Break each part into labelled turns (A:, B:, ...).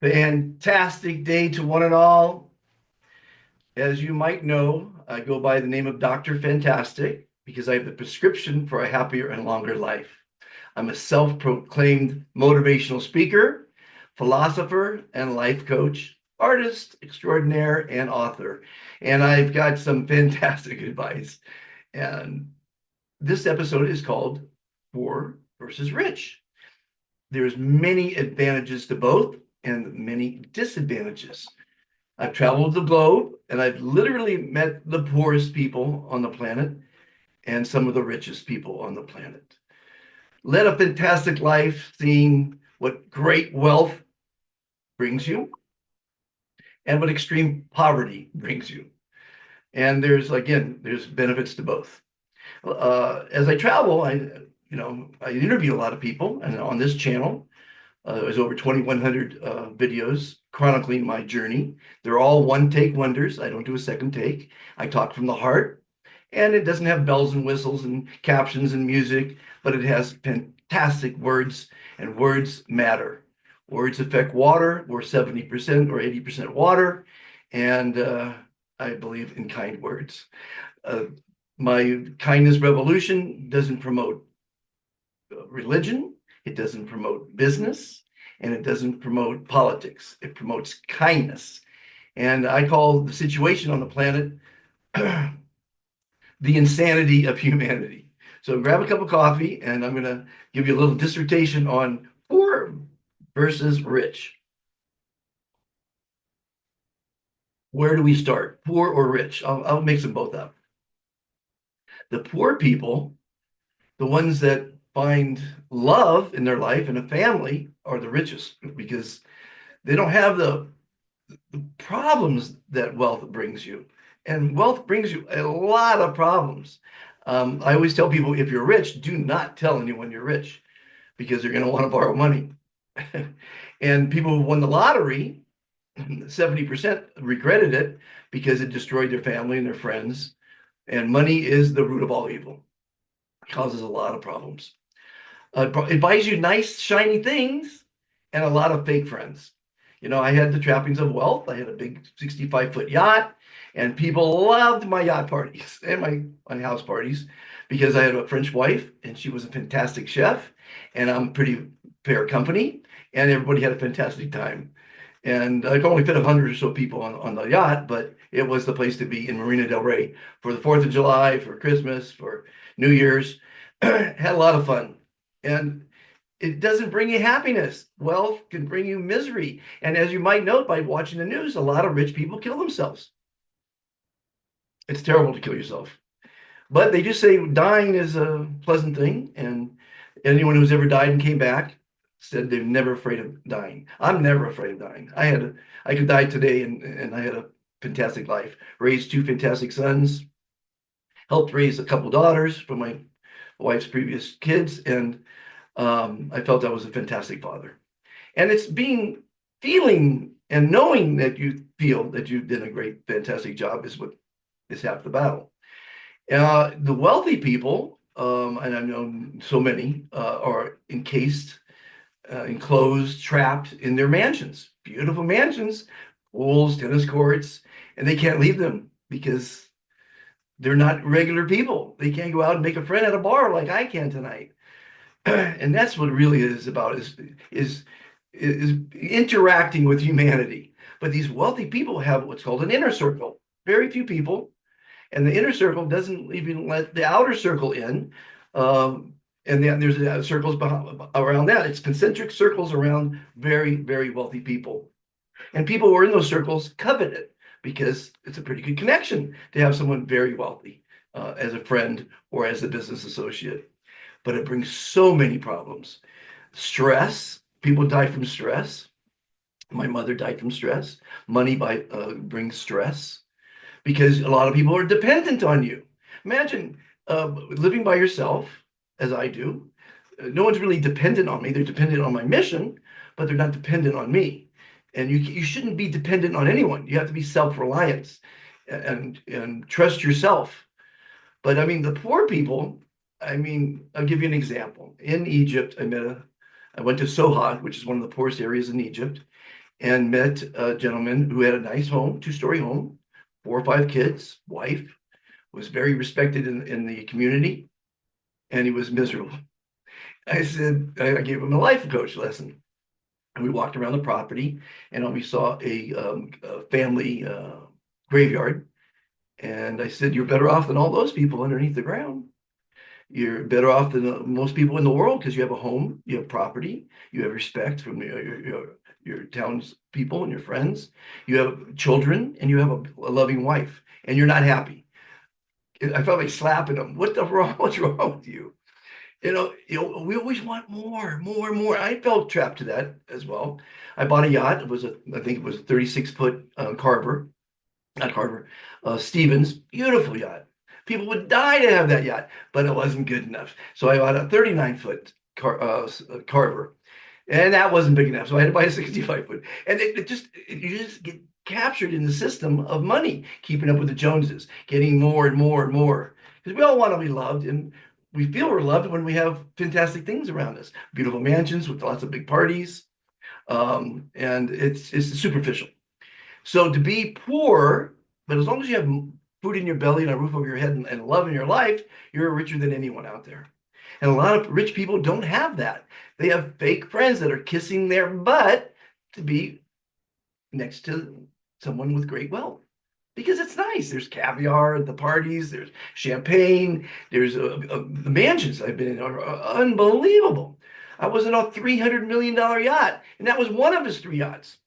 A: Fantastic day to one and all. As you might know, I go by the name of Dr. Fantastic because I have the prescription for a happier and longer life. I'm a self-proclaimed motivational speaker, philosopher, and life coach, artist extraordinaire, and author. And I've got some fantastic advice. And this episode is called Poor versus Rich. There's many advantages to both and many disadvantages. I've traveled the globe and I've literally met the poorest people on the planet and some of the richest people on the planet. Led a fantastic life, seeing what great wealth brings you and what extreme poverty brings you. And there's benefits to both. As I travel, I interview a lot of people, and on this channel, there's over 2,100 videos chronicling my journey. They're all one take wonders. I don't do a second take. I talk from the heart, and it doesn't have bells and whistles and captions and music, but it has fantastic words, and words matter. Words affect water. We're 70% or 80% water, and I believe in kind words. Uh, my kindness revolution doesn't promote religion, it doesn't promote business, and it doesn't promote politics. It promotes kindness. And I call the situation on the planet the insanity of humanity. So grab a cup of coffee, and I'm going to give you a little dissertation on poor versus rich. Where do we start? Poor or rich? I'll mix them both up. The poor people, the ones that find love in their life and a family, are the richest because they don't have the problems that wealth brings you. And wealth brings you a lot of problems. I always tell people, if you're rich, do not tell anyone you're rich because they're going to want to borrow money. And people who won the lottery, 70% regretted it because it destroyed their family and their friends. And money is the root of all evil. It causes a lot of problems. It buys you nice, shiny things and a lot of fake friends. I had the trappings of wealth. I had a big 65-foot yacht, and people loved my yacht parties and my house parties because I had a French wife, and she was a fantastic chef, and I'm pretty fair company, and everybody had a fantastic time. And I could only fit 100 or so people on the yacht, but it was the place to be in Marina del Rey for the 4th of July, for Christmas, for New Year's. Had a lot of fun. And it doesn't bring you happiness. Wealth can bring you misery. And as you might note by watching the news, a lot of rich people kill themselves. It's terrible to kill yourself. But they do say dying is a pleasant thing. And anyone who's ever died and came back said they're never afraid of dying. I'm never afraid of dying. I could die today, and I had a fantastic life. Raised two fantastic sons, helped raise a couple daughters from my wife's previous kids, and I felt I was a fantastic father. And it's feeling and knowing that you feel that you did a great, fantastic job is what is half the battle. The wealthy people, and I know so many, are enclosed, trapped in their mansions, beautiful mansions, pools, tennis courts, and they can't leave them because they're not regular people. They can't go out and make a friend at a bar like I can tonight. And that's what it really is about is interacting with humanity. But these wealthy people have what's called an inner circle. Very few people, and the inner circle doesn't even let the outer circle in. And then there's circles around that. It's concentric circles around very, very wealthy people. And people who are in those circles covet it because it's a pretty good connection to have someone very wealthy as a friend or as a business associate. But it brings so many problems. Stress, people die from stress. My mother died from stress. Money brings stress because a lot of people are dependent on you. Imagine living by yourself, as I do. No one's really dependent on me. They're dependent on my mission, but they're not dependent on me. And you shouldn't be dependent on anyone. You have to be self-reliant and trust yourself. But I mean, the poor people, I'll give you an example. In Egypt, I went to Sohag, which is one of the poorest areas in Egypt, and met a gentleman who had a nice home, two-story home, 4 or 5 kids, wife, was very respected in the community, and he was miserable. I gave him a life coach lesson. And we walked around the property, and we saw a family graveyard. And I said, "You're better off than all those people underneath the ground. You're better off than most people in the world because you have a home, you have property, you have respect from your town's people and your friends. You have children, and you have a loving wife, and you're not happy." I felt like slapping him. What's wrong with you? We always want more, more, more. I felt trapped to that as well. I bought a yacht. I think it was a 36-foot Carver, not Carver, Stevens, beautiful yacht. People would die to have that yacht, but it wasn't good enough. So I bought a 39-foot Carver, and that wasn't big enough. So I had to buy a 65-foot. And you just get captured in the system of money, keeping up with the Joneses, getting more and more and more. Because we all want to be loved, and we feel we're loved when we have fantastic things around us, beautiful mansions with lots of big parties, and it's superficial. So to be poor, but as long as you have food in your belly and a roof over your head and love in your life, you're richer than anyone out there. And a lot of rich people don't have that. They have fake friends that are kissing their butt to be next to someone with great wealth because it's nice. There's caviar at the parties, there's champagne, there's the mansions I've been in are unbelievable. I was in a $300 million yacht, and that was one of his 3 yachts.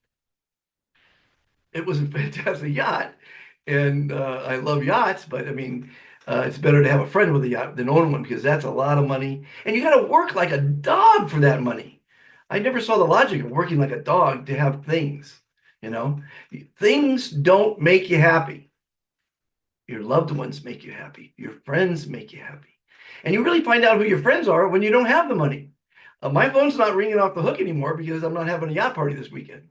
A: It was a fantastic yacht, and I love yachts, but I mean, it's better to have a friend with a yacht than own one because that's a lot of money, and you got to work like a dog for that money. I never saw the logic of working like a dog to have things. You know, things don't make you happy. Your loved ones make you happy. Your friends make you happy, and you really find out who your friends are when you don't have the money. My phone's not ringing off the hook anymore because I'm not having a yacht party this weekend.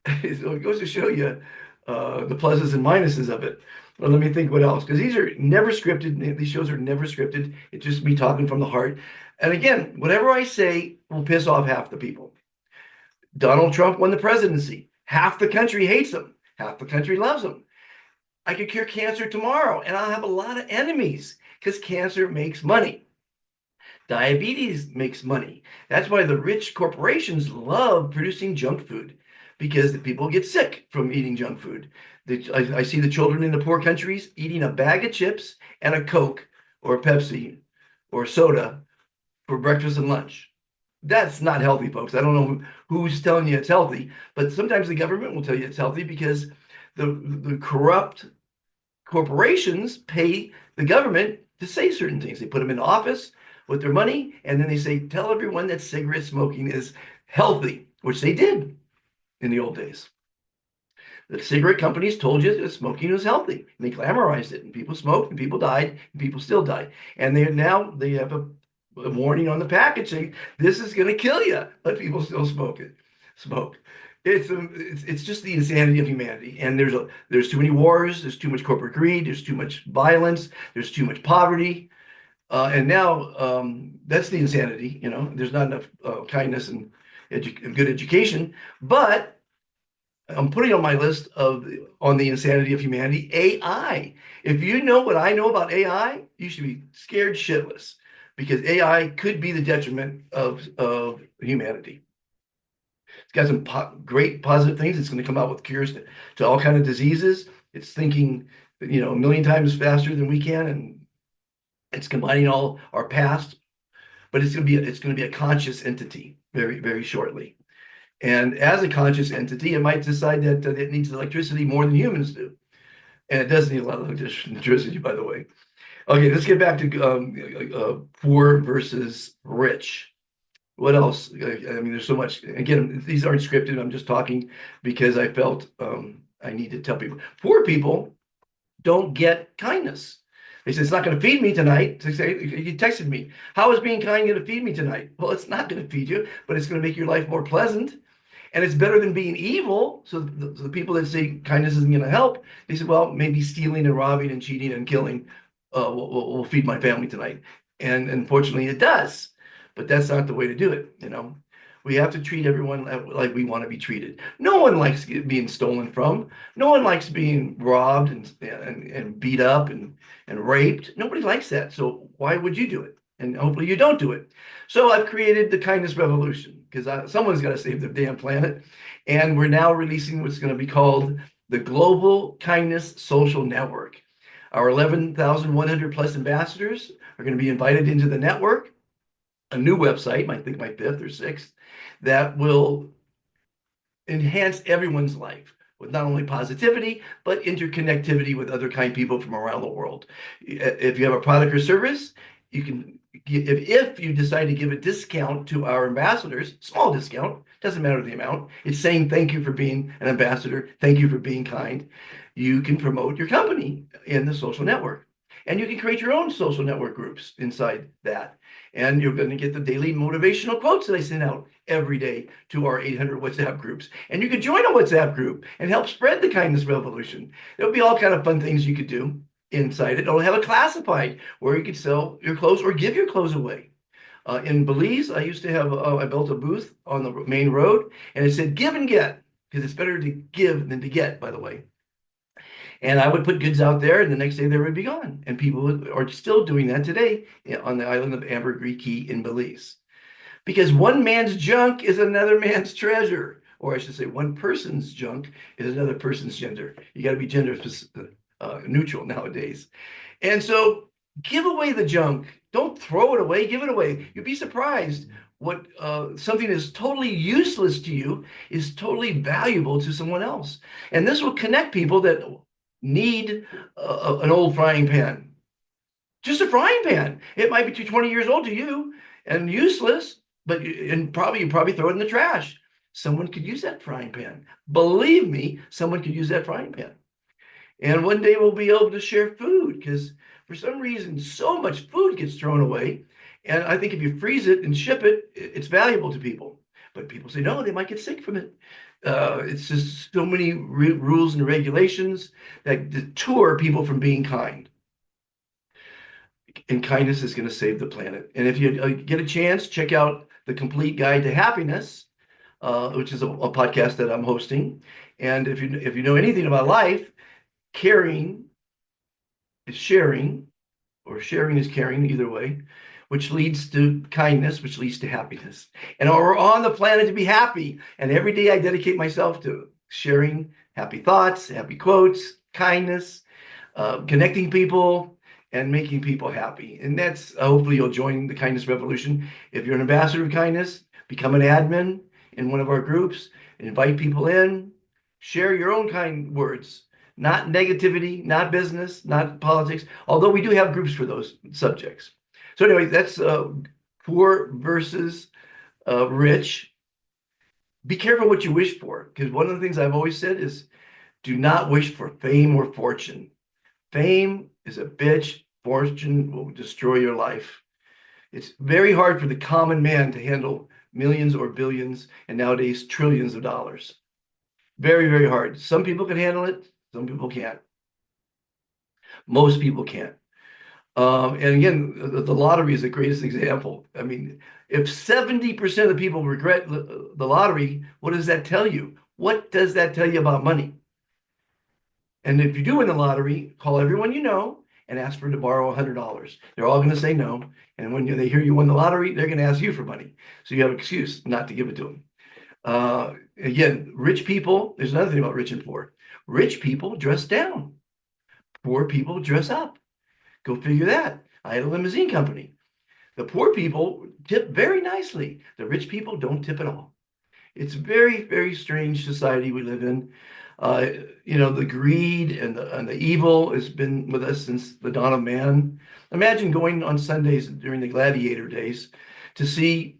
A: So it goes to show you the pluses and minuses of it. Well, let me think what else, because these are never scripted. These shows are never scripted. It's just me talking from the heart. And again, whatever I say will piss off half the people. Donald Trump won the presidency. Half the country hates him. Half the country loves him. I could cure cancer tomorrow, and I'll have a lot of enemies because cancer makes money. Diabetes makes money. That's why the rich corporations love producing junk food because the people get sick from eating junk food. I see the children in the poor countries eating a bag of chips and a Coke or a Pepsi or soda for breakfast and lunch. That's not healthy, folks. I don't know who's telling you it's healthy, but sometimes the government will tell you it's healthy because the corrupt corporations pay the government to say certain things. They put them in office with their money, and then they say, tell everyone that cigarette smoking is healthy, which they did in the old days. The cigarette companies told you that smoking was healthy, and they glamorized it, and people smoked, and people died, and people still die. And they have a warning on the package saying this is going to kill you, but people still smoke. It's just the insanity of humanity. And there's too many wars, there's too much corporate greed, there's too much violence, there's too much poverty. And now that's the insanity. There's not enough kindness and good education. But I'm putting on my list on the insanity of humanity, AI. If you know what I know about AI, you should be scared shitless because AI could be the detriment of humanity. It's got some great positive things. It's going to come out with cures to all kind of diseases. It's thinking, a million times faster than we can, and it's combining all our past. But it's going to be a conscious entity very, very shortly. And as a conscious entity, it might decide that it needs electricity more than humans do. And it does need a lot of electricity, by the way. Okay, let's get back to poor versus rich. What else? I mean, there's so much. Again, these aren't scripted. I'm just talking because I felt I need to tell people. Poor people don't get kindness. They say, it's not going to feed me tonight. They say, you texted me, how is being kind going to feed me tonight? Well, it's not going to feed you, but it's going to make your life more pleasant. And it's better than being evil. So the people that say kindness isn't going to help, they say, well, maybe stealing and robbing and cheating and killing will feed my family tonight. And unfortunately, it does. But that's not the way to do it. We have to treat everyone like we want to be treated. No one likes being stolen from. No one likes being robbed and beat up and raped. Nobody likes that. So why would you do it? And hopefully you don't do it. So I've created the kindness revolution because someone's got to save the damn planet. And we're now releasing what's going to be called the Global Kindness Social Network. Our 11,100 plus ambassadors are going to be invited into the network, a new website, I think my fifth or sixth, that will enhance everyone's life with not only positivity, but interconnectivity with other kind people from around the world. If you have a product or service, you can, if you decide to give a discount to our ambassadors, small discount, doesn't matter the amount, it's saying thank you for being an ambassador, thank you for being kind, you can promote your company in the social network. And you can create your own social network groups inside that. And you're going to get the daily motivational quotes that I send out every day to our 800 WhatsApp groups. And you could join a WhatsApp group and help spread the kindness revolution. There'll be all kind of fun things you could do inside it. It'll have a classified where you could sell your clothes or give your clothes away. In Belize, I used to have, I built a booth on the main road and it said give and get, because it's better to give than to get, by the way. And I would put goods out there, and the next day they would be gone. And people are still doing that today on the island of Ambergris Caye in Belize. Because one man's junk is another man's treasure. Or I should say, one person's junk is another person's gender. You got to be gender neutral nowadays. And so give away the junk. Don't throw it away. Give it away. You'd be surprised what something is totally useless to you is totally valuable to someone else. And this will connect people that need an old frying pan. Just a frying pan. It might be 20 years old to you and useless, but you probably throw it in the trash. Someone could use that frying pan. Believe me, someone could use that frying pan. And one day we'll be able to share food because for some reason, so much food gets thrown away. And I think if you freeze it and ship it, it's valuable to people. But people say, no, they might get sick from it. It's just so many rules and regulations that deter people from being kind. And kindness is going to save the planet. And if you get a chance, check out The Complete Guide to Happiness, which is a podcast that I'm hosting. And if you know anything about life, caring is sharing, or sharing is caring, either way, which leads to kindness, which leads to happiness. And we're on the planet to be happy. And every day I dedicate myself to sharing happy thoughts, happy quotes, kindness, connecting people, and making people happy. And that's hopefully you'll join the kindness revolution. If you're an ambassador of kindness, become an admin in one of our groups, invite people in, share your own kind words, not negativity, not business, not politics, although we do have groups for those subjects. So anyway, that's poor versus rich. Be careful what you wish for, because one of the things I've always said is do not wish for fame or fortune. Fame is a bitch. Fortune will destroy your life. It's very hard for the common man to handle millions or billions, and nowadays trillions of dollars. Very, very hard. Some people can handle it. Some people can't. Most people can't. And again, the lottery is the greatest example. I mean, if 70% of the people regret the lottery, what does that tell you? What does that tell you about money? And if you do win the lottery, call everyone you know and ask for to borrow $100. They're all going to say no. And when they hear you won the lottery, they're going to ask you for money. So you have an excuse not to give it to them. Again, rich people, there's another thing about rich and poor. Rich people dress down. Poor people dress up. Go figure that. I had a limousine company. The poor people tip very nicely. The rich people don't tip at all. It's a very, very strange society we live in. The greed and the evil has been with us since the dawn of man. Imagine going on Sundays during the gladiator days to see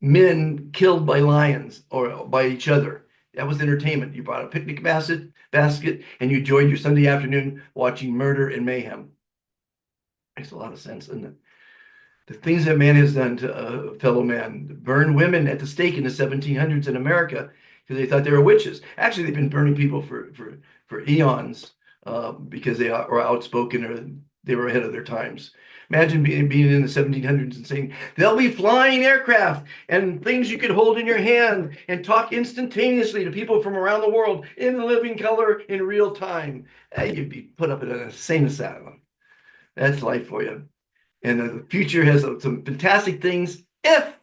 A: men killed by lions or by each other. That was entertainment. You brought a picnic basket and you enjoyed your Sunday afternoon watching murder and mayhem. Makes a lot of sense, doesn't it? The things that man has done to a fellow man, burn women at the stake in the 1700s in America because they thought they were witches. Actually, they've been burning people for eons because they were outspoken or they were ahead of their times. Imagine being in the 1700s and saying, there'll be flying aircraft and things you could hold in your hand and talk instantaneously to people from around the world in living color in real time. You'd be put up in an insane asylum. That's life for you. And the future has some fantastic things if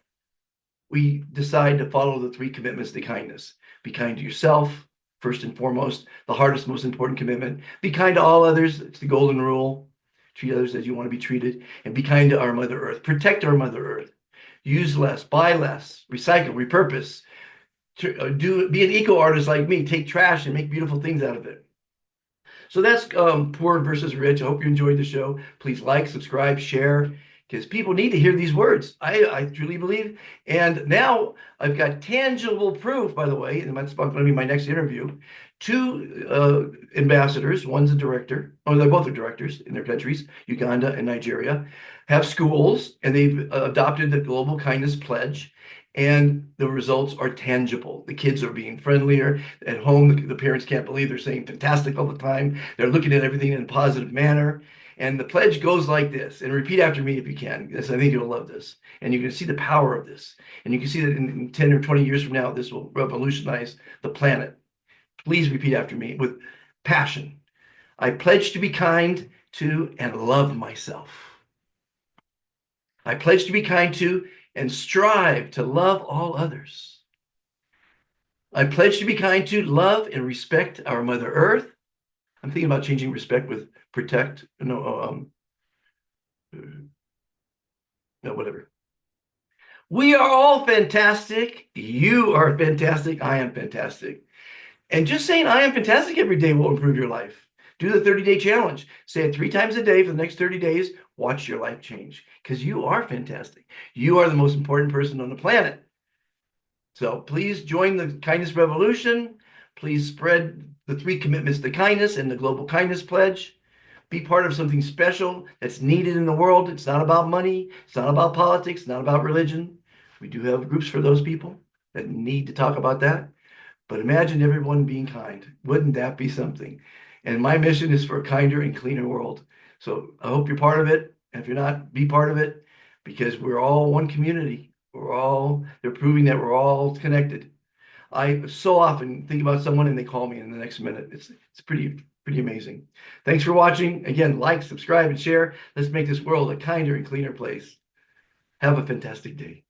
A: we decide to follow the three commitments to kindness. Be kind to yourself, first and foremost, the hardest, most important commitment. Be kind to all others. It's the golden rule. Treat others as you want to be treated. And be kind to our Mother Earth. Protect our Mother Earth. Use less, buy less, recycle, repurpose. Be an eco artist like me. Take trash and make beautiful things out of it. So that's poor versus rich. I hope you enjoyed the show. Please like, subscribe, share, because people need to hear these words. I truly believe. And now I've got tangible proof, by the way, and that's going to be my next interview. Two ambassadors, one's a director, oh, they're both are directors in their countries, Uganda and Nigeria, have schools, and they've adopted the Global Kindness Pledge. And the results are tangible. The kids are being friendlier at home. The parents can't believe they're saying fantastic all the time. They're looking at everything in a positive manner. And the pledge goes like this, and repeat after me if you can, because I think you'll love this. And you can see the power of this. And you can see that in 10 or 20 years from now, this will revolutionize the planet. Please repeat after me with passion. I pledge to be kind to and love myself. I pledge to be kind to and strive to love all others. I pledge to be kind to, love, and respect our Mother Earth. I'm thinking about changing respect with protect. No, whatever. We are all fantastic. You are fantastic. I am fantastic. And just saying I am fantastic every day will improve your life. Do the 30-day challenge. Say it 3 times a day for the next 30 days. Watch your life change because you are fantastic. You are the most important person on the planet. So please join the kindness revolution. Please spread the 3 commitments to kindness and the Global Kindness Pledge. Be part of something special that's needed in the world. It's not about money. It's not about politics. It's not about religion. We do have groups for those people that need to talk about that. But imagine everyone being kind. Wouldn't that be something? And my mission is for a kinder and cleaner world. So I hope you're part of it. And if you're not, be part of it because we're all one community. They're proving that we're all connected. I so often think about someone and they call me in the next minute. It's pretty amazing. Thanks for watching. Again, like, subscribe, and share. Let's make this world a kinder and cleaner place. Have a fantastic day.